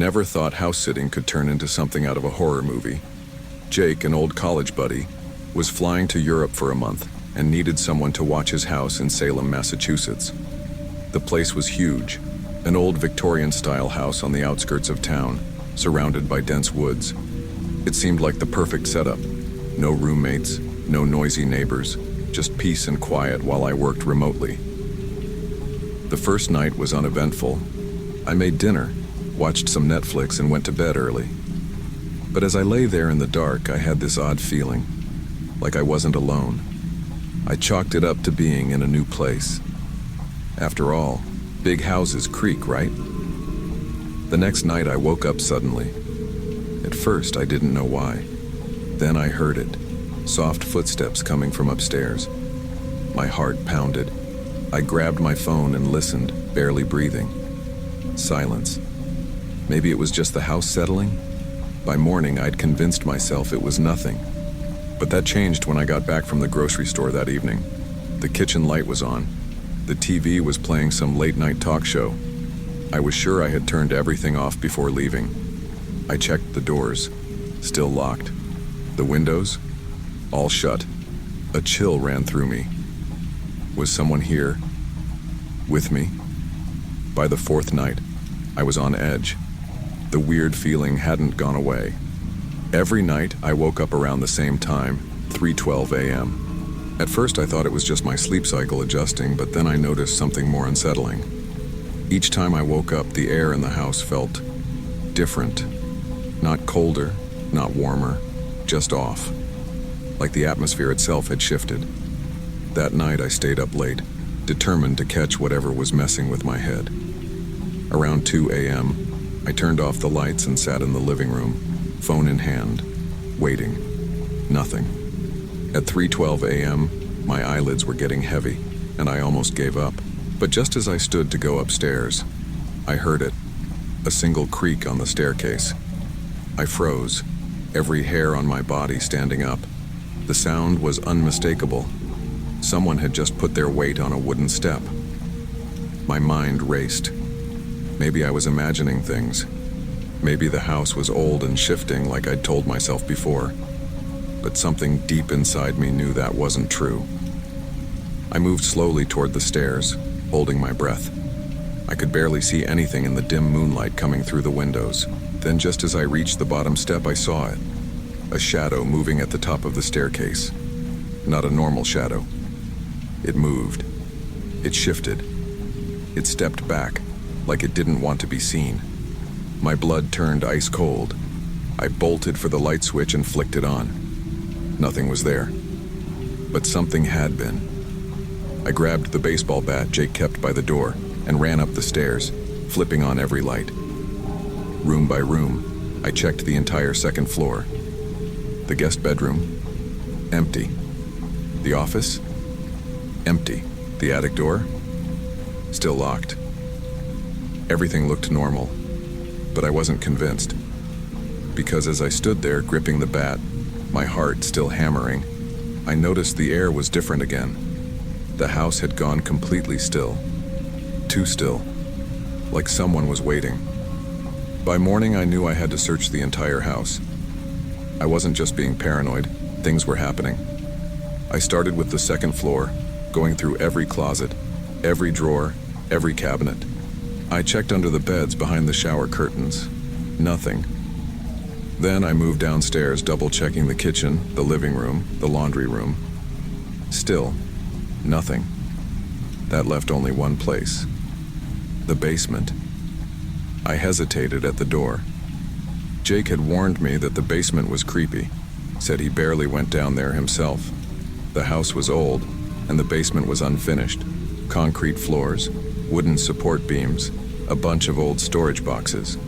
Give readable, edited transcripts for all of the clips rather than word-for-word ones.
never thought house sitting could turn into something out of a horror movie. Jake, an old college buddy, was flying to Europe for a month and needed someone to watch his house in Salem, Massachusetts. The place was huge, an old Victorian-style house on the outskirts of town, surrounded by dense woods. It seemed like the perfect setup. No roommates, no noisy neighbors, just peace and quiet while I worked remotely. The first night was uneventful. I made dinner, watched some Netflix, and went to bed early. But as I lay there in the dark, I had this odd feeling, like I wasn't alone. I chalked it up to being in a new place. After all, big houses creak, right? The next night I woke up suddenly. At first I didn't know why. Then I heard it, soft footsteps coming from upstairs. My heart pounded. I grabbed my phone and listened, barely breathing. Silence. Maybe it was just the house settling? By morning I'd convinced myself it was nothing. But that changed when I got back from the grocery store that evening. The kitchen light was on. The TV was playing some late-night talk show. I was sure I had turned everything off before leaving. I checked the doors, still locked. The windows, all shut. A chill ran through me. Was someone here? With me? By the fourth night, I was on edge. The weird feeling hadn't gone away. Every night, I woke up around the same time, 3:12 a.m. At first, I thought it was just my sleep cycle adjusting, but then I noticed something more unsettling. Each time I woke up, the air in the house felt different. Not colder, not warmer, just off. Like the atmosphere itself had shifted. That night, I stayed up late, determined to catch whatever was messing with my head. Around 2 a.m., I turned off the lights and sat in the living room, phone in hand, waiting. Nothing. At 3:12 a.m., my eyelids were getting heavy, and I almost gave up. But just as I stood to go upstairs, I heard it, a single creak on the staircase. I froze, every hair on my body standing up. The sound was unmistakable. Someone had just put their weight on a wooden step. My mind raced. Maybe I was imagining things. Maybe the house was old and shifting like I'd told myself before. But something deep inside me knew that wasn't true. I moved slowly toward the stairs, holding my breath. I could barely see anything in the dim moonlight coming through the windows. Then just as I reached the bottom step, I saw it. A shadow moving at the top of the staircase. Not a normal shadow. It moved. It shifted. It stepped back, like it didn't want to be seen. My blood turned ice cold. I bolted for the light switch and flicked it on. Nothing was there. But something had been. I grabbed the baseball bat Jake kept by the door and ran up the stairs, flipping on every light. Room by room, I checked the entire second floor. The guest bedroom, empty. The office, empty. The attic door, still locked. Everything looked normal, but I wasn't convinced. Because as I stood there gripping the bat, my heart still hammering, I noticed the air was different again. The house had gone completely still. Too still. Like someone was waiting. By morning, I knew I had to search the entire house. I wasn't just being paranoid. Things were happening. I started with the second floor, going through every closet, every drawer, every cabinet. I checked under the beds behind the shower curtains. Nothing. Then I moved downstairs, double-checking the kitchen, the living room, the laundry room. Still, nothing. That left only one place. The basement. I hesitated at the door. Jake had warned me that the basement was creepy, said he barely went down there himself. The house was old, and the basement was unfinished. Concrete floors, wooden support beams, a bunch of old storage boxes.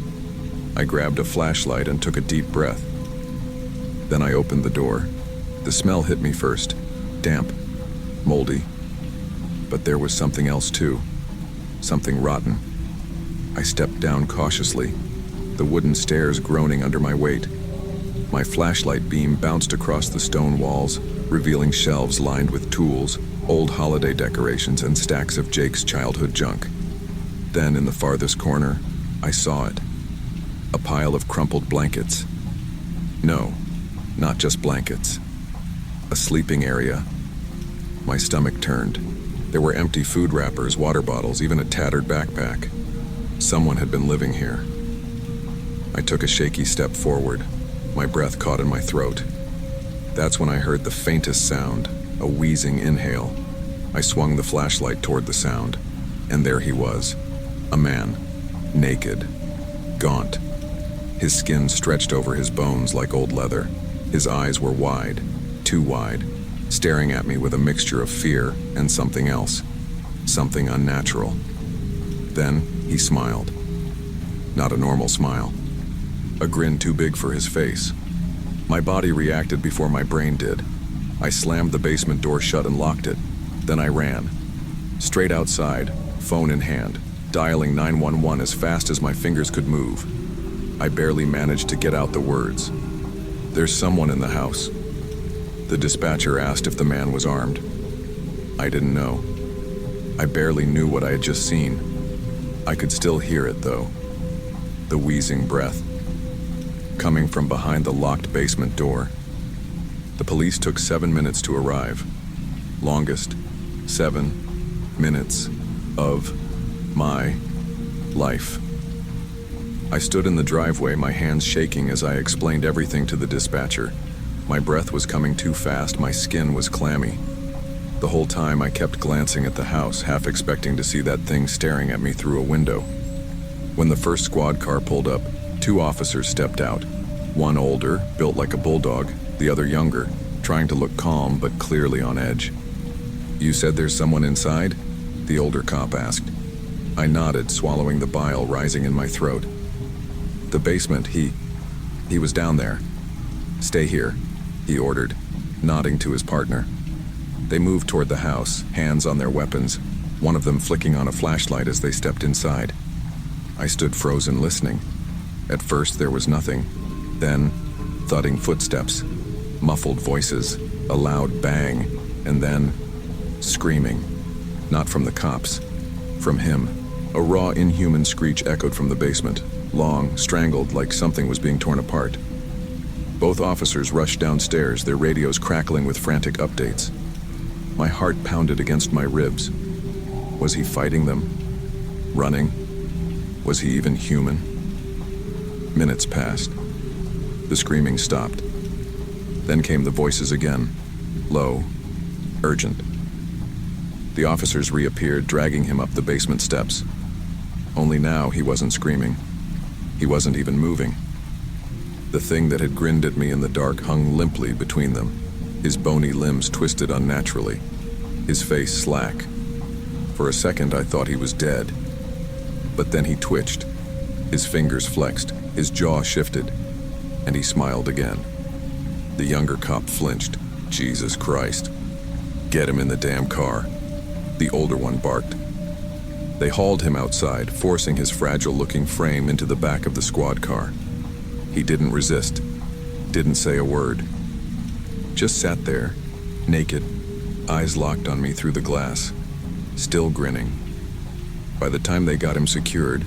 I grabbed a flashlight and took a deep breath. Then I opened the door. The smell hit me first, damp, moldy. But there was something else too, something rotten. I stepped down cautiously, the wooden stairs groaning under my weight. My flashlight beam bounced across the stone walls, revealing shelves lined with tools, old holiday decorations, and stacks of Jake's childhood junk. Then in the farthest corner, I saw it. A pile of crumpled blankets. No, not just blankets. A sleeping area. My stomach turned. There were empty food wrappers, water bottles, even a tattered backpack. Someone had been living here. I took a shaky step forward. My breath caught in my throat. That's when I heard the faintest sound, a wheezing inhale. I swung the flashlight toward the sound, and there he was. A man, naked, gaunt. His skin stretched over his bones like old leather. His eyes were wide, too wide, staring at me with a mixture of fear and something else, something unnatural. Then he smiled. Not a normal smile. A grin too big for his face. My body reacted before my brain did. I slammed the basement door shut and locked it. Then I ran. Straight outside, phone in hand, dialing 911 as fast as my fingers could move. I barely managed to get out the words. "There's someone in the house." The dispatcher asked if the man was armed. I didn't know. I barely knew what I had just seen. I could still hear it, though. The wheezing breath. Coming from behind the locked basement door. The police took 7 minutes to arrive. Longest 7 minutes of my life. I stood in the driveway, my hands shaking as I explained everything to the dispatcher. My breath was coming too fast, my skin was clammy. The whole time I kept glancing at the house, half expecting to see that thing staring at me through a window. When the first squad car pulled up, 2 officers stepped out. One older, built like a bulldog, the other younger, trying to look calm but clearly on edge. "You said there's someone inside?" the older cop asked. I nodded, swallowing the bile rising in my throat. "The basement, he was down there." "Stay here," he ordered, nodding to his partner. They moved toward the house, hands on their weapons, one of them flicking on a flashlight as they stepped inside. I stood frozen, listening. At first there was nothing. Then, thudding footsteps, muffled voices, a loud bang, and then, screaming. Not from the cops, from him. A raw, inhuman screech echoed from the basement, long, strangled, like something was being torn apart. Both officers rushed downstairs, their radios crackling with frantic updates. My heart pounded against my ribs. Was he fighting them? Running? Was he even human? Minutes passed. The screaming stopped. Then came the voices again, low, urgent. The officers reappeared, dragging him up the basement steps. Only now he wasn't screaming. He wasn't even moving. The thing that had grinned at me in the dark hung limply between them, his bony limbs twisted unnaturally, his face slack. For a second I thought he was dead. But then he twitched. His fingers flexed, his jaw shifted, and he smiled again. The younger cop flinched. "Jesus Christ. Get him in the damn car," the older one barked. They hauled him outside, forcing his fragile-looking frame into the back of the squad car. He didn't resist, didn't say a word. Just sat there, naked, eyes locked on me through the glass, still grinning. By the time they got him secured,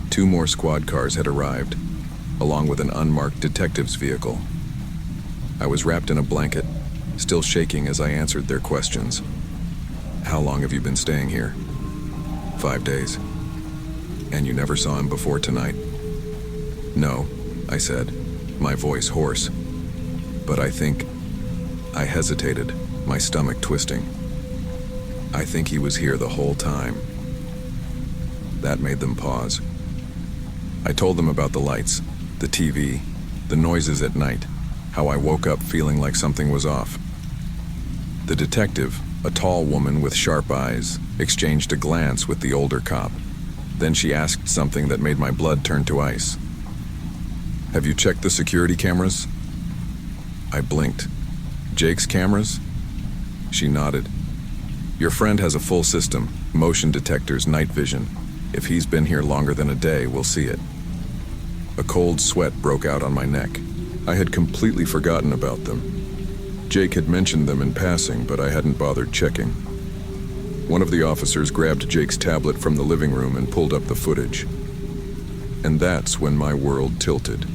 2 more squad cars had arrived, along with an unmarked detective's vehicle. I was wrapped in a blanket, still shaking as I answered their questions. "How long have you been staying here?" "5 days. "And you never saw him before tonight?" "No," I said, my voice hoarse. "But I hesitated, my stomach twisting. "I think he was here the whole time." That made them pause. I told them about the lights, the TV, the noises at night, how I woke up feeling like something was off. The detective, a tall woman with sharp eyes, exchanged a glance with the older cop. Then she asked something that made my blood turn to ice. "Have you checked the security cameras?" I blinked. "Jake's cameras?" She nodded. "Your friend has a full system, motion detectors, night vision. If he's been here longer than a day, we'll see it." A cold sweat broke out on my neck. I had completely forgotten about them. Jake had mentioned them in passing, but I hadn't bothered checking. One of the officers grabbed Jake's tablet from the living room and pulled up the footage. And that's when my world tilted.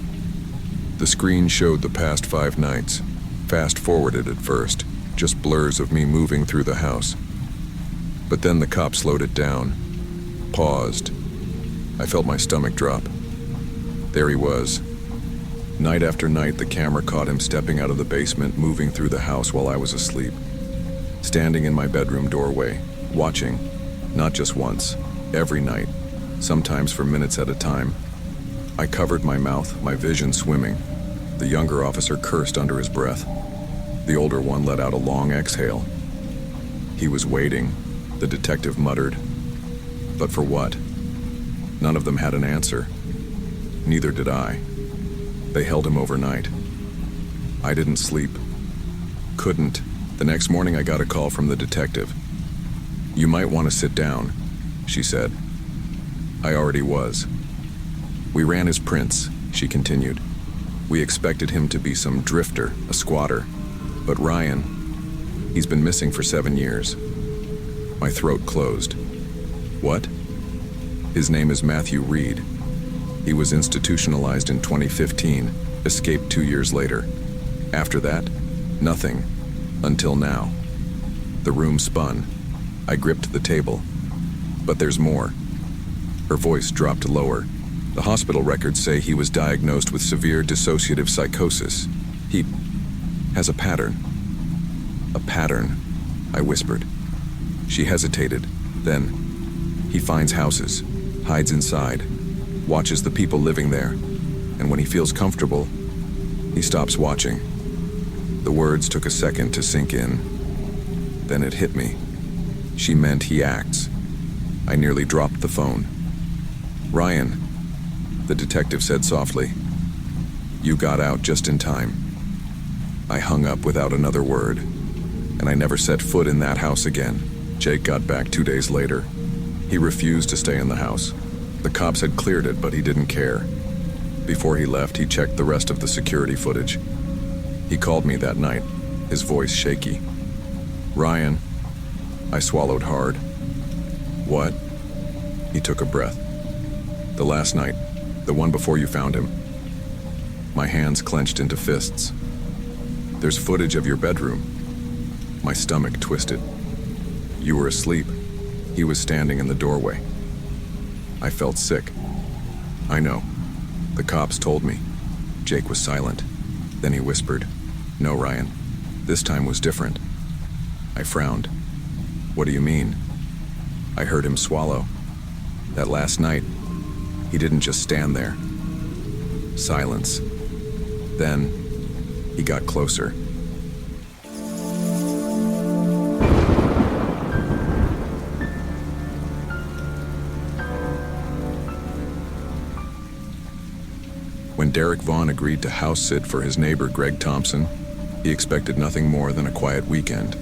The screen showed the past 5 nights, fast-forwarded at first, just blurs of me moving through the house. But then the cop slowed it down, paused. I felt my stomach drop. There he was. Night after night, the camera caught him stepping out of the basement, moving through the house while I was asleep. Standing in my bedroom doorway, watching, not just once, every night, sometimes for minutes at a time. I covered my mouth, my vision swimming. The younger officer cursed under his breath. The older one let out a long exhale. He was waiting, the detective muttered. But for what? None of them had an answer. Neither did I. They held him overnight. I didn't sleep. Couldn't. The next morning I got a call from the detective. "You might want to sit down," she said. I already was. "We ran his prints," she continued. "We expected him to be some drifter, a squatter. But Ryan, he's been missing for 7 years." My throat closed. "What?" "His name is Matthew Reed. He was institutionalized in 2015, escaped 2 years later. After that, nothing. Until now." The room spun. I gripped the table. "But there's more." Her voice dropped lower. "The hospital records say he was diagnosed with severe dissociative psychosis. He has a pattern." "A pattern," I whispered. She hesitated. Then, "He finds houses, hides inside, watches the people living there, and when he feels comfortable, he stops watching." The words took a second to sink in. Then it hit me. She meant he acts. I nearly dropped the phone. "Ryan," the detective said softly, "you got out just in time." I hung up without another word, and I never set foot in that house again. Jake got back 2 days later. He refused to stay in the house. The cops had cleared it, but he didn't care. Before he left, he checked the rest of the security footage. He called me that night, his voice shaky. "Ryan." I swallowed hard. "What?" He took a breath. "The last night, the one before you found him." My hands clenched into fists. "There's footage of your bedroom." My stomach twisted. "You were asleep." He was standing in the doorway. I felt sick. "I know. The cops told me." Jake was silent. Then he whispered, "No, Ryan. This time was different." I frowned. "What do you mean?" I heard him swallow. "That last night, he didn't just stand there." Silence. Then, he got closer. When Derek Vaughn agreed to house sit for his neighbor Greg Thompson, he expected nothing more than a quiet weekend.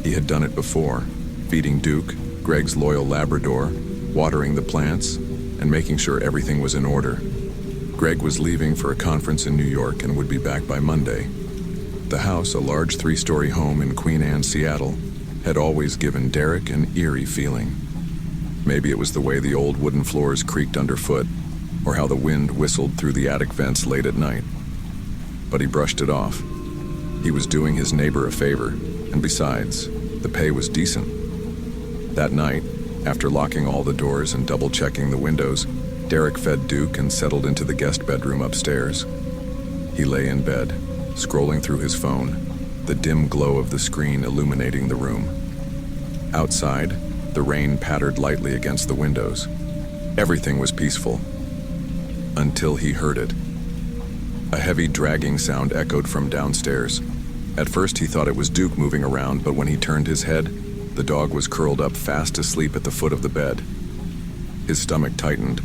He had done it before, feeding Duke, Greg's loyal Labrador, watering the plants, and making sure everything was in order. Greg was leaving for a conference in New York and would be back by Monday. The house, a large 3-story home in Queen Anne, Seattle, had always given Derek an eerie feeling. Maybe it was the way the old wooden floors creaked underfoot, or how the wind whistled through the attic vents late at night. But he brushed it off. He was doing his neighbor a favor, and besides, the pay was decent. That night, after locking all the doors and double-checking the windows, Derek fed Duke and settled into the guest bedroom upstairs. He lay in bed, scrolling through his phone, the dim glow of the screen illuminating the room. Outside, the rain pattered lightly against the windows. Everything was peaceful. Until he heard it. A heavy dragging sound echoed from downstairs. At first he thought it was Duke moving around, but when he turned his head, the dog was curled up fast asleep at the foot of the bed. His stomach tightened.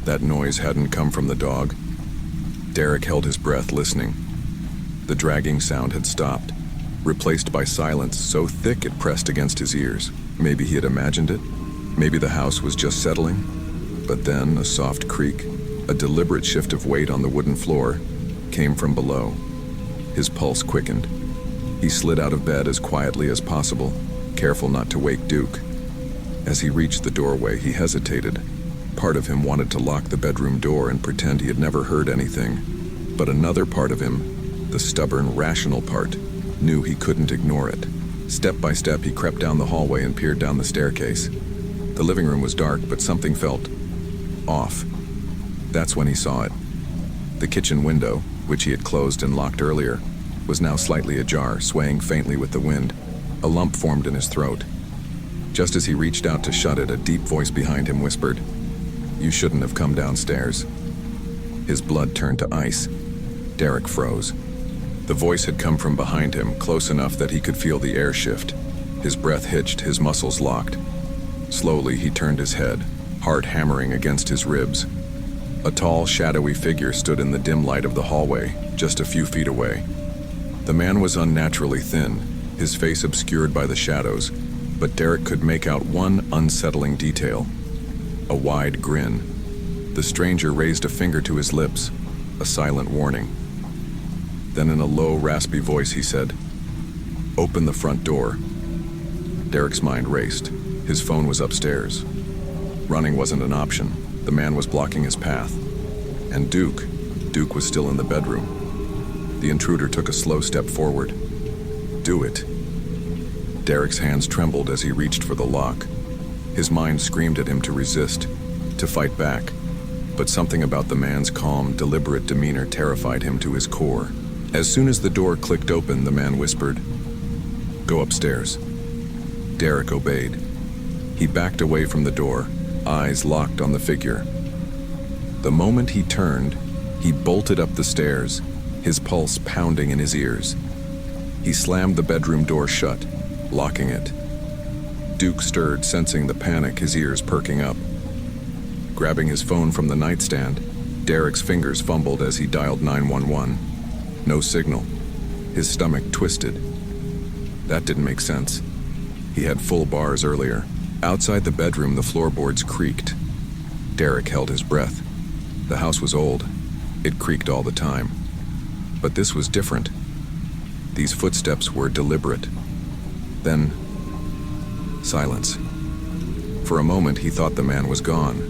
That noise hadn't come from the dog. Derek held his breath, listening. The dragging sound had stopped, replaced by silence so thick it pressed against his ears. Maybe he had imagined it. Maybe the house was just settling. But then a soft creak, a deliberate shift of weight on the wooden floor, came from below. His pulse quickened. He slid out of bed as quietly as possible, careful not to wake Duke. As he reached the doorway, he hesitated. Part of him wanted to lock the bedroom door and pretend he had never heard anything. But another part of him, the stubborn, rational part, knew he couldn't ignore it. Step by step, he crept down the hallway and peered down the staircase. The living room was dark, but something felt off. That's when he saw it. The kitchen window, which he had closed and locked earlier, was now slightly ajar, swaying faintly with the wind. A lump formed in his throat. Just as he reached out to shut it, a deep voice behind him whispered, "You shouldn't have come downstairs." His blood turned to ice. Derek froze. The voice had come from behind him, close enough that he could feel the air shift. His breath hitched, his muscles locked. Slowly, he turned his head, heart hammering against his ribs. A tall, shadowy figure stood in the dim light of the hallway, just a few feet away. The man was unnaturally thin, his face obscured by the shadows, but Derek could make out one unsettling detail: a wide grin. The stranger raised a finger to his lips, a silent warning. Then in a low, raspy voice he said, "Open the front door." Derek's mind raced. His phone was upstairs. Running wasn't an option. The man was blocking his path. And Duke was still in the bedroom. The intruder took a slow step forward. "Do it." Derek's hands trembled as he reached for the lock. His mind screamed at him to resist, to fight back. But something about the man's calm, deliberate demeanor terrified him to his core. As soon as the door clicked open, the man whispered, "Go upstairs." Derek obeyed. He backed away from the door, eyes locked on the figure. The moment he turned, he bolted up the stairs, his pulse pounding in his ears. He slammed the bedroom door shut, locking it. Duke stirred, sensing the panic, his ears perking up. Grabbing his phone from the nightstand, Derek's fingers fumbled as he dialed 911. No signal. His stomach twisted. That didn't make sense. He had full bars earlier. Outside the bedroom, the floorboards creaked. Derek held his breath. The house was old. It creaked all the time. But this was different. These footsteps were deliberate. Then, silence. For a moment, he thought the man was gone.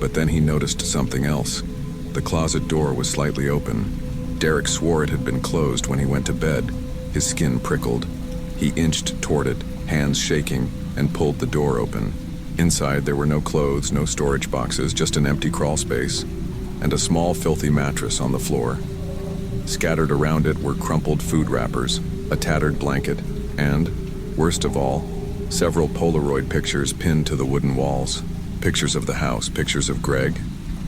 But then he noticed something else. The closet door was slightly open. Derek swore it had been closed when he went to bed. His skin prickled. He inched toward it, hands shaking, and pulled the door open. Inside, there were no clothes, no storage boxes, just an empty crawl space, and a small, filthy mattress on the floor. Scattered around it were crumpled food wrappers, a tattered blanket, and, worst of all, several Polaroid pictures pinned to the wooden walls. Pictures of the house, pictures of Greg,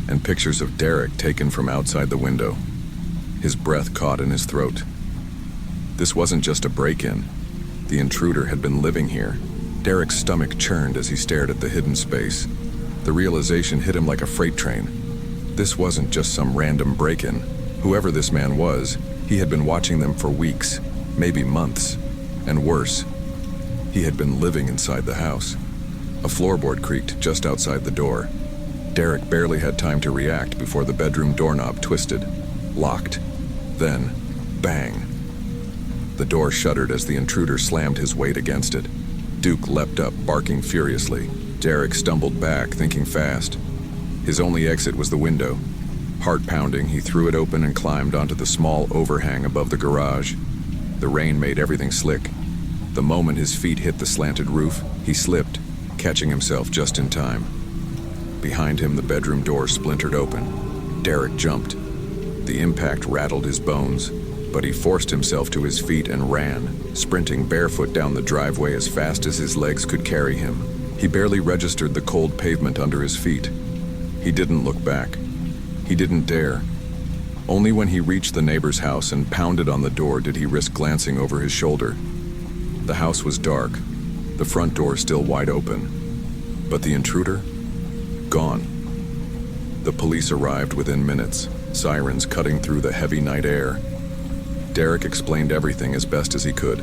and pictures of Derek taken from outside the window. His breath caught in his throat. This wasn't just a break-in. The intruder had been living here. Derek's stomach churned as he stared at the hidden space. The realization hit him like a freight train. This wasn't just some random break-in. Whoever this man was, he had been watching them for weeks, maybe months. And worse, he had been living inside the house. A floorboard creaked just outside the door. Derek barely had time to react before the bedroom doorknob twisted, locked. Then, bang. The door shuddered as the intruder slammed his weight against it. Duke leapt up, barking furiously. Derek stumbled back, thinking fast. His only exit was the window. Heart pounding, he threw it open and climbed onto the small overhang above the garage. The rain made everything slick. The moment his feet hit the slanted roof, he slipped, catching himself just in time. Behind him, the bedroom door splintered open. Derek jumped. The impact rattled his bones, but he forced himself to his feet and ran, sprinting barefoot down the driveway as fast as his legs could carry him. He barely registered the cold pavement under his feet. He didn't look back. He didn't dare. Only when he reached the neighbor's house and pounded on the door did he risk glancing over his shoulder. The house was dark, the front door still wide open. But the intruder? Gone. The police arrived within minutes, sirens cutting through the heavy night air. Derek explained everything as best as he could,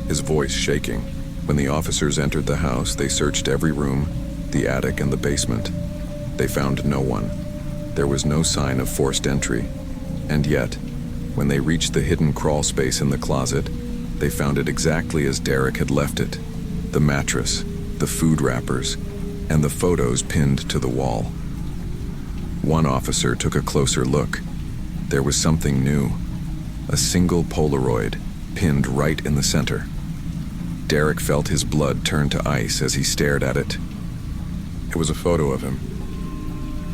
his voice shaking. When the officers entered the house, they searched every room, the attic and the basement. They found no one. There was no sign of forced entry. And yet, when they reached the hidden crawl space in the closet, they found it exactly as Derek had left it. The mattress, the food wrappers, and the photos pinned to the wall. One officer took a closer look. There was something new. A single Polaroid, pinned right in the center. Derek felt his blood turn to ice as he stared at it. It was a photo of him.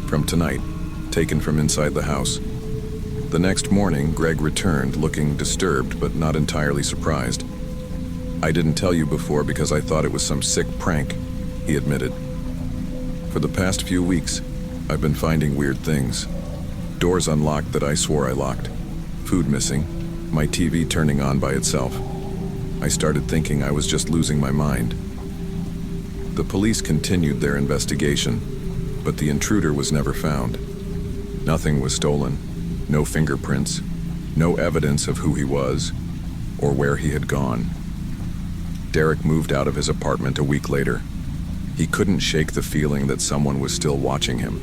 From tonight, taken from inside the house. The next morning, Greg returned, looking disturbed but not entirely surprised. "I didn't tell you before because I thought it was some sick prank," he admitted. "For the past few weeks, I've been finding weird things. Doors unlocked that I swore I locked. Food missing. My TV turning on by itself. I started thinking I was just losing my mind." The police continued their investigation, but the intruder was never found. Nothing was stolen. No fingerprints. No evidence of who he was or where he had gone. Derek moved out of his apartment a week later. He couldn't shake the feeling that someone was still watching him.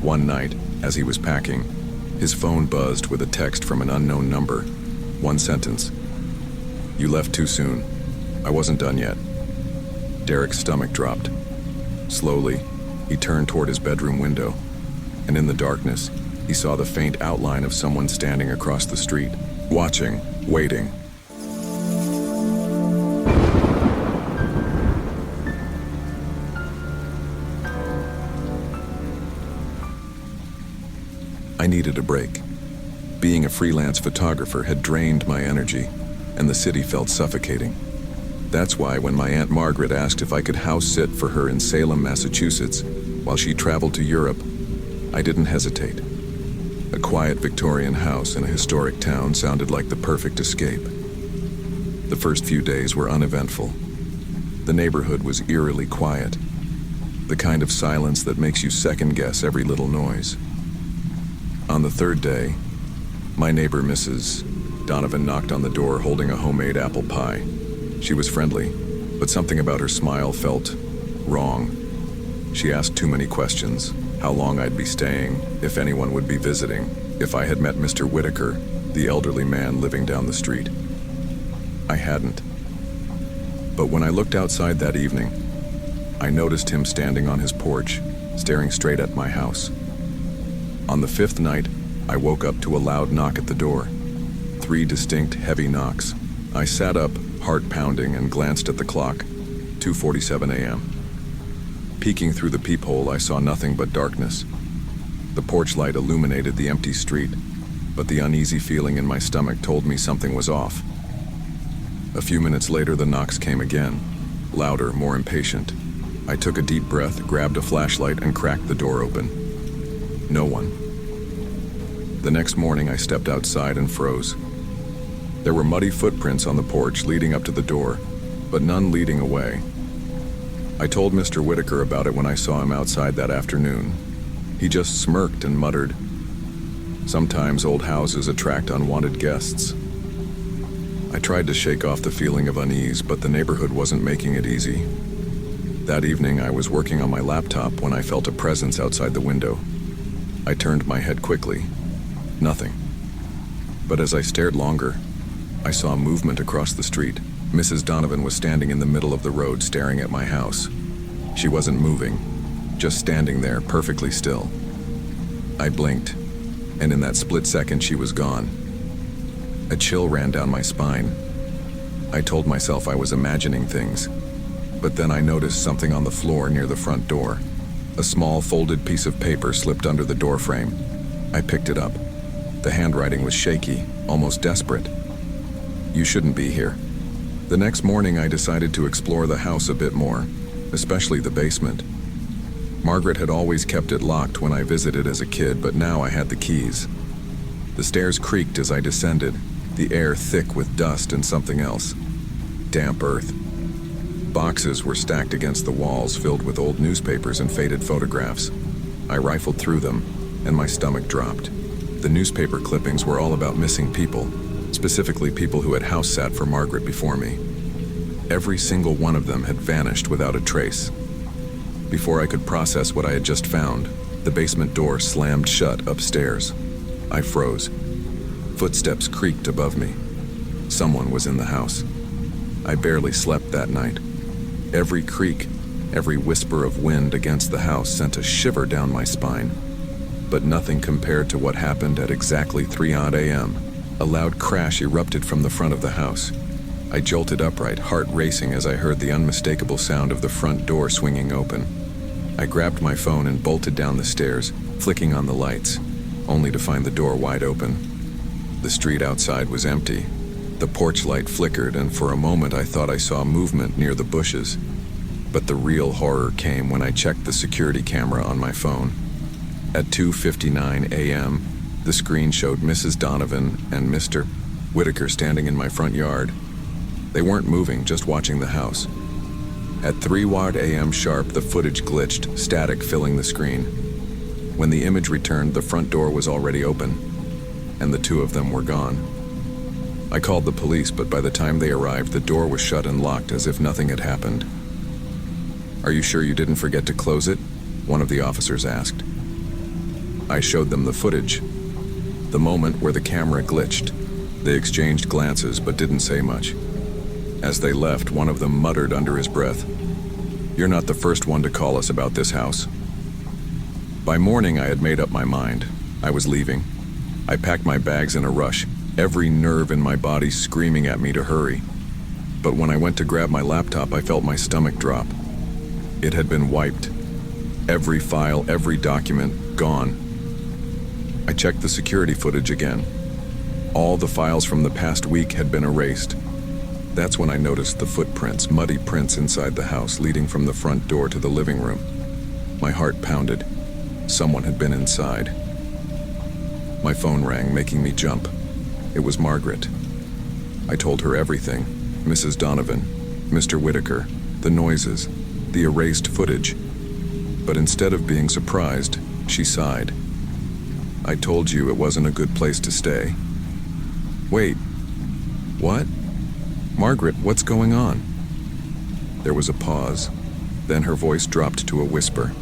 One night, as he was packing, his phone buzzed with a text from an unknown number. One sentence. "You left too soon. I wasn't done yet." Derek's stomach dropped. Slowly, he turned toward his bedroom window, and in the darkness, he saw the faint outline of someone standing across the street, watching, waiting. I needed a break. Being a freelance photographer had drained my energy, and the city felt suffocating. That's why when my Aunt Margaret asked if I could house sit for her in Salem, Massachusetts, while she traveled to Europe, I didn't hesitate. A quiet Victorian house in a historic town sounded like the perfect escape. The first few days were uneventful. The neighborhood was eerily quiet, the kind of silence that makes you second-guess every little noise. On the third day, my neighbor, Mrs. Donovan, knocked on the door holding a homemade apple pie. She was friendly, but something about her smile felt wrong. She asked too many questions: how long I'd be staying, if anyone would be visiting, if I had met Mr. Whitaker, the elderly man living down the street. I hadn't. But when I looked outside that evening, I noticed him standing on his porch, staring straight at my house. On the fifth night, I woke up to a loud knock at the door. 3 distinct, heavy knocks. I sat up, heart pounding, and glanced at the clock. 2:47 a.m. Peeking through the peephole, I saw nothing but darkness. The porch light illuminated the empty street, but the uneasy feeling in my stomach told me something was off. A few minutes later, the knocks came again, louder, more impatient. I took a deep breath, grabbed a flashlight, and cracked the door open. No one. The next morning, I stepped outside and froze. There were muddy footprints on the porch leading up to the door, but none leading away. I told Mr. Whitaker about it when I saw him outside that afternoon. He just smirked and muttered, "Sometimes old houses attract unwanted guests." I tried to shake off the feeling of unease, but the neighborhood wasn't making it easy. That evening, I was working on my laptop when I felt a presence outside the window. I turned my head quickly. Nothing. But as I stared longer, I saw movement across the street. Mrs. Donovan was standing in the middle of the road staring at my house. She wasn't moving, just standing there, perfectly still. I blinked, and in that split second she was gone. A chill ran down my spine. I told myself I was imagining things, but then I noticed something on the floor near the front door. A small folded piece of paper slipped under the door frame. I picked it up. The handwriting was shaky, almost desperate. "You shouldn't be here." The next morning, I decided to explore the house a bit more, especially the basement. Margaret had always kept it locked when I visited as a kid, but now I had the keys. The stairs creaked as I descended, the air thick with dust and something else. Damp earth. Boxes were stacked against the walls, filled with old newspapers and faded photographs. I rifled through them, and my stomach dropped. The newspaper clippings were all about missing people, specifically people who had house sat for Margaret before me. Every single one of them had vanished without a trace. Before I could process what I had just found, the basement door slammed shut upstairs. I froze. Footsteps creaked above me. Someone was in the house. I barely slept that night. Every creak, Every whisper of wind against the house sent a shiver down my spine. But nothing compared to what happened at exactly 3 a.m. A loud crash erupted from the front of the house. I jolted upright, heart racing as I heard the unmistakable sound of the front door swinging open. I grabbed my phone and bolted down the stairs, flicking on the lights, only to find the door wide open. The street outside was empty. The porch light flickered, and for a moment I thought I saw movement near the bushes. But the real horror came when I checked the security camera on my phone. At 2:59 a.m., the screen showed Mrs. Donovan and Mr. Whitaker standing in my front yard. They weren't moving, just watching the house. At 3 a.m. sharp, the footage glitched, static filling the screen. When the image returned, the front door was already open, and the two of them were gone. I called the police, but by the time they arrived, the door was shut and locked as if nothing had happened. "Are you sure you didn't forget to close it?" one of the officers asked. I showed them the footage, the moment where the camera glitched. They exchanged glances but didn't say much. As they left, one of them muttered under his breath, "You're not the first one to call us about this house." By morning, I had made up my mind. I was leaving. I packed my bags in a rush, every nerve in my body screaming at me to hurry. But when I went to grab my laptop, I felt my stomach drop. It had been wiped. Every file, every document, gone. I checked the security footage again. All the files from the past week had been erased. That's when I noticed the footprints, muddy prints inside the house leading from the front door to the living room. My heart pounded. Someone had been inside. My phone rang, making me jump. It was Margaret. I told her everything. Mrs. Donovan, Mr. Whitaker, the noises, the erased footage. But instead of being surprised, she sighed. "I told you it wasn't a good place to stay." "Wait, what? Margaret, what's going on?" There was a pause. Then her voice dropped to a whisper.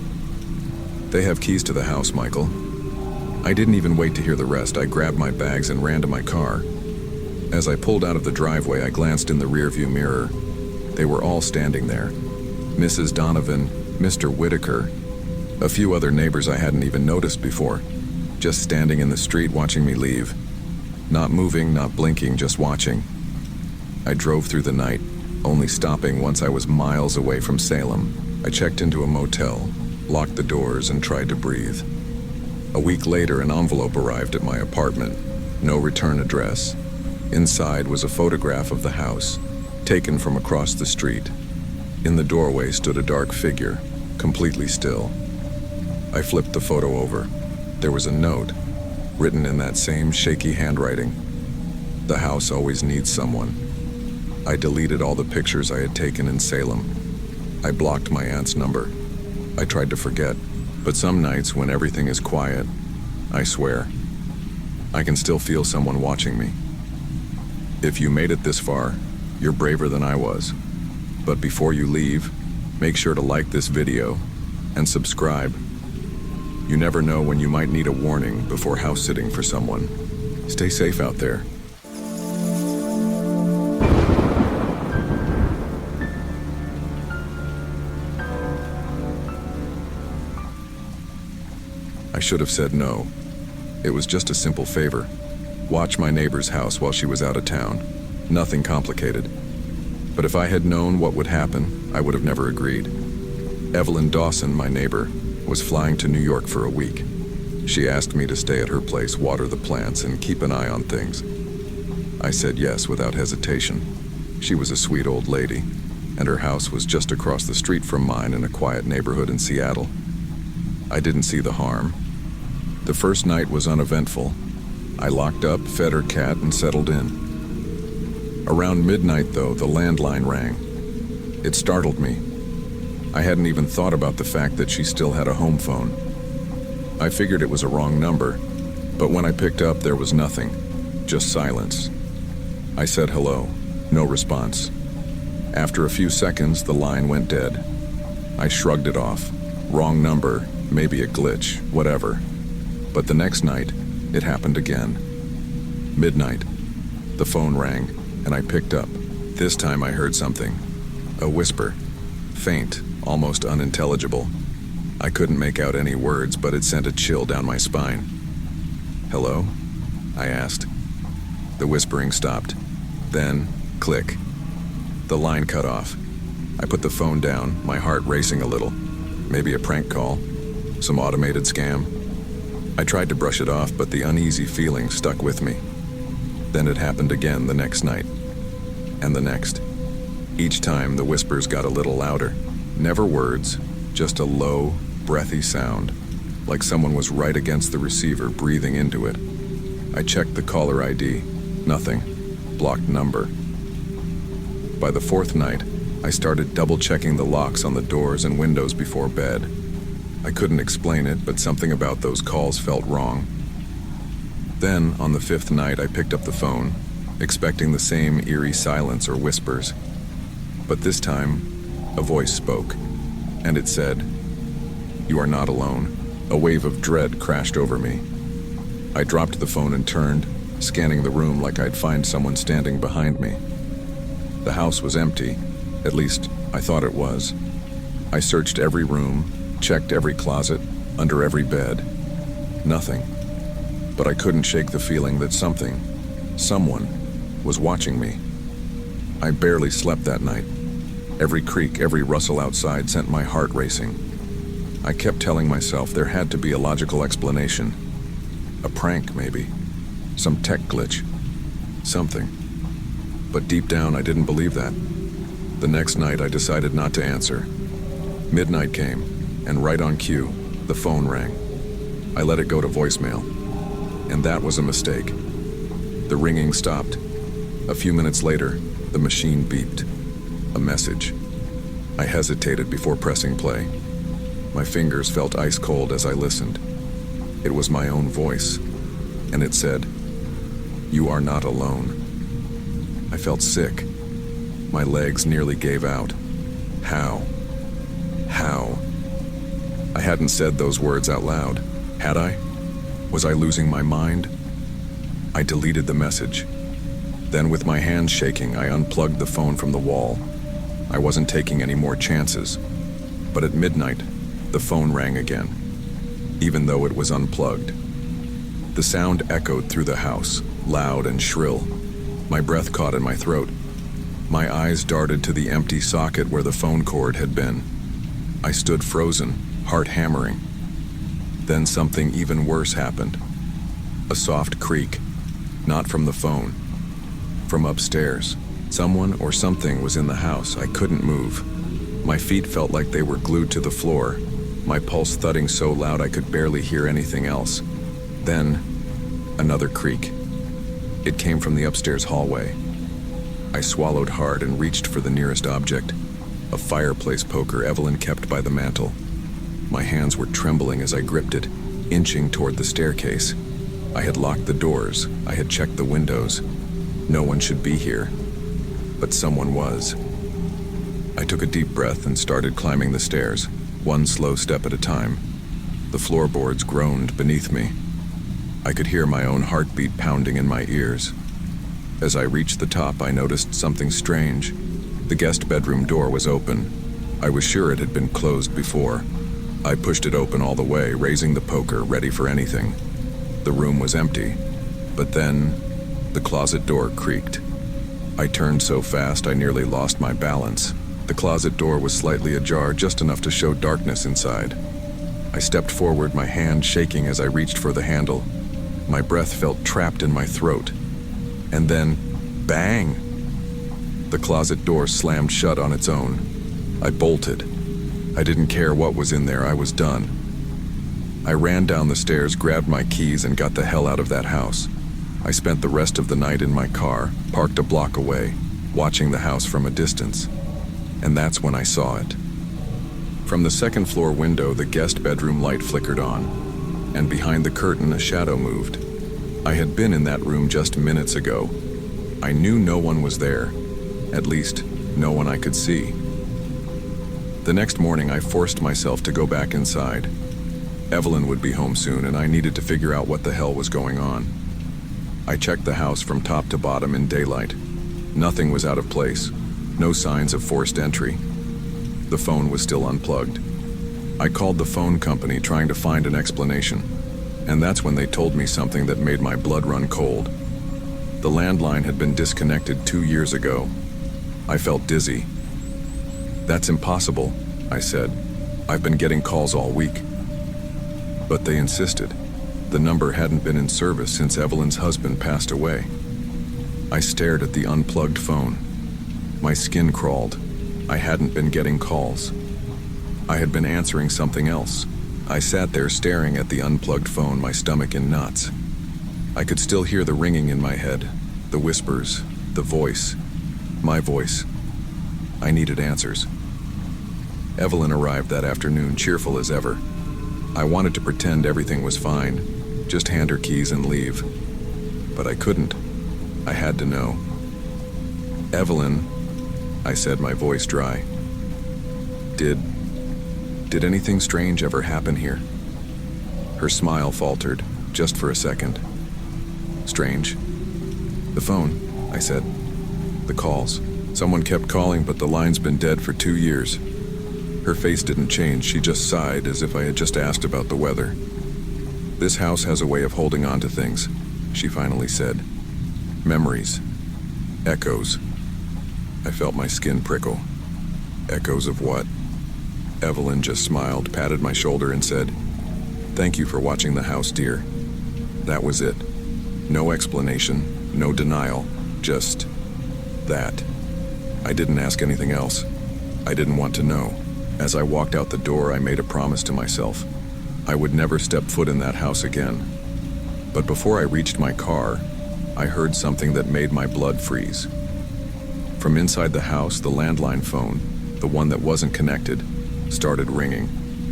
"They have keys to the house, Michael." I didn't even wait to hear the rest. I grabbed my bags and ran to my car. As I pulled out of the driveway, I glanced in the rearview mirror. They were all standing there. Mrs. Donovan, Mr. Whitaker, a few other neighbors I hadn't even noticed before, just standing in the street watching me leave. Not moving, not blinking, just watching. I drove through the night, only stopping once I was miles away from Salem. I checked into a motel, locked the doors, and tried to breathe. A week later, an envelope arrived at my apartment. No return address. Inside was a photograph of the house, taken from across the street. In the doorway stood a dark figure, completely still. I flipped the photo over. There was a note, written in that same shaky handwriting. "The house always needs someone." I deleted all the pictures I had taken in Salem. I blocked my aunt's number. I tried to forget, but some nights when everything is quiet, I swear, I can still feel someone watching me. If you made it this far, you're braver than I was. But before you leave, make sure to like this video and subscribe. You never know when you might need a warning before house sitting for someone. Stay safe out there. I should have said no. It was just a simple favor. Watch my neighbor's house while she was out of town. Nothing complicated. But if I had known what would happen, I would have never agreed. Evelyn Dawson, my neighbor, was flying to New York for a week. She asked me to stay at her place, water the plants, and keep an eye on things. I said yes without hesitation. She was a sweet old lady, and her house was just across the street from mine in a quiet neighborhood in Seattle. I didn't see the harm. The first night was uneventful. I locked up, fed her cat, and settled in. Around midnight, though, the landline rang. It startled me. I hadn't even thought about the fact that she still had a home phone. I figured it was a wrong number, but when I picked up, there was nothing, just silence. I said hello, no response. After a few seconds, the line went dead. I shrugged it off. Wrong number, maybe a glitch, whatever. But the next night, it happened again. Midnight. The phone rang, and I picked up. This time I heard something. A whisper. faint, almost unintelligible. I couldn't make out any words, but it sent a chill down my spine. "Hello?" I asked. The whispering stopped. Then, click. The line cut off. I put the phone down, my heart racing a little. Maybe a prank call, some automated scam. I tried to brush it off, but the uneasy feeling stuck with me. Then it happened again the next night, and the next. Each time the whispers got a little louder. Never words, just a low, breathy sound, like someone was right against the receiver, breathing into it. I checked the caller ID. Nothing. Blocked number. By the fourth night, I started double-checking the locks on the doors and windows before bed. I couldn't explain it, but something about those calls felt wrong. Then, on the fifth night, I picked up the phone, expecting the same eerie silence or whispers. But this time, a voice spoke, and it said, "You are not alone." A wave of dread crashed over me. I dropped the phone and turned, scanning the room like I'd find someone standing behind me. The house was empty, at least I thought it was. I searched every room, checked every closet, under every bed. Nothing. But I couldn't shake the feeling that someone, was watching me. I barely slept that night. Every creak, every rustle outside sent my heart racing. I kept telling myself there had to be a logical explanation. A prank, maybe. Some tech glitch. Something. But deep down, I didn't believe that. The next night, I decided not to answer. Midnight came, and right on cue, the phone rang. I let it go to voicemail. And that was a mistake. The ringing stopped. A few minutes later, the machine beeped. A message. I hesitated before pressing play. My fingers felt ice cold as I listened. It was my own voice, and it said, "You are not alone." I felt sick. My legs nearly gave out. How? I hadn't said those words out loud, had I? Was I losing my mind? I deleted the message. Then, with my hands shaking, I unplugged the phone from the wall. I wasn't taking any more chances. But at midnight, the phone rang again, even though it was unplugged. The sound echoed through the house, loud and shrill. My breath caught in my throat. My eyes darted to the empty socket where the phone cord had been. I stood frozen, heart hammering. Then something even worse happened. A soft creak, not from the phone, from upstairs. Someone or something was in the house. I couldn't move. My feet felt like they were glued to the floor, my pulse thudding so loud I could barely hear anything else. Then, another creak. It came from the upstairs hallway. I swallowed hard and reached for the nearest object, a fireplace poker Evelyn kept by the mantel. My hands were trembling as I gripped it, inching toward the staircase. I had locked the doors. I had checked the windows. No one should be here. But someone was. I took a deep breath and started climbing the stairs, one slow step at a time. The floorboards groaned beneath me. I could hear my own heartbeat pounding in my ears. As I reached the top, I noticed something strange. The guest bedroom door was open. I was sure it had been closed before. I pushed it open all the way, raising the poker, ready for anything. The room was empty, but then the closet door creaked. I turned so fast I nearly lost my balance. The closet door was slightly ajar, just enough to show darkness inside. I stepped forward, my hand shaking as I reached for the handle. My breath felt trapped in my throat. And then, bang! The closet door slammed shut on its own. I bolted. I didn't care what was in there, I was done. I ran down the stairs, grabbed my keys, and got the hell out of that house. I spent the rest of the night in my car, parked a block away, watching the house from a distance. And that's when I saw it. From the second floor window, the guest bedroom light flickered on, and behind the curtain, a shadow moved. I had been in that room just minutes ago. I knew no one was there, at least, no one I could see. The next morning, I forced myself to go back inside. Evelyn would be home soon, and I needed to figure out what the hell was going on. I checked the house from top to bottom in daylight. Nothing was out of place. No signs of forced entry. The phone was still unplugged. I called the phone company trying to find an explanation, and that's when they told me something that made my blood run cold. The landline had been disconnected 2 years ago. I felt dizzy. "That's impossible," I said. "I've been getting calls all week." But they insisted. The number hadn't been in service since Evelyn's husband passed away. I stared at the unplugged phone. My skin crawled. I hadn't been getting calls. I had been answering something else. I sat there staring at the unplugged phone, my stomach in knots. I could still hear the ringing in my head, the whispers, the voice, my voice. I needed answers. Evelyn arrived that afternoon, cheerful as ever. I wanted to pretend everything was fine, just hand her keys and leave. But I couldn't. I had to know. "Evelyn," I said, my voice dry. Did anything strange ever happen here?" Her smile faltered, just for a second. "Strange?" "The phone," I said. "The calls. Someone kept calling, but the line's been dead for 2 years. Her face didn't change, she just sighed as if I had just asked about the weather. "This house has a way of holding on to things," she finally said. "Memories. Echoes." I felt my skin prickle. Echoes of what? Evelyn just smiled, patted my shoulder and said, "Thank you for watching the house, dear." That was it. No explanation, no denial, just that. I didn't ask anything else. I didn't want to know. As I walked out the door, I made a promise to myself. I would never step foot in that house again. But before I reached my car, I heard something that made my blood freeze. From inside the house, the landline phone, the one that wasn't connected, started ringing.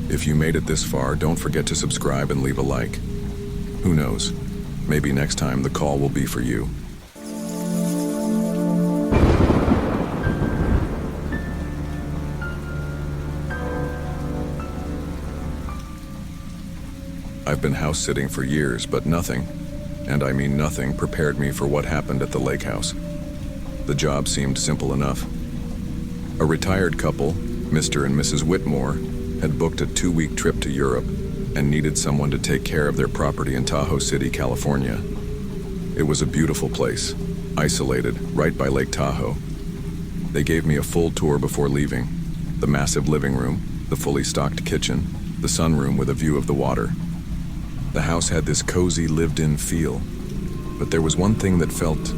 If you made it this far, don't forget to subscribe and leave a like. Who knows? Maybe next time the call will be for you. I've been house sitting for years, but nothing, and I mean nothing, prepared me for what happened at the lake house. The job seemed simple enough. A retired couple, Mr. and Mrs. Whitmore, had booked a 2-week trip to Europe and needed someone to take care of their property in Tahoe City, California. It was a beautiful place, isolated, right by Lake Tahoe. They gave me a full tour before leaving. The massive living room, the fully stocked kitchen, the sunroom with a view of the water. The house had this cozy, lived-in feel, but there was one thing that felt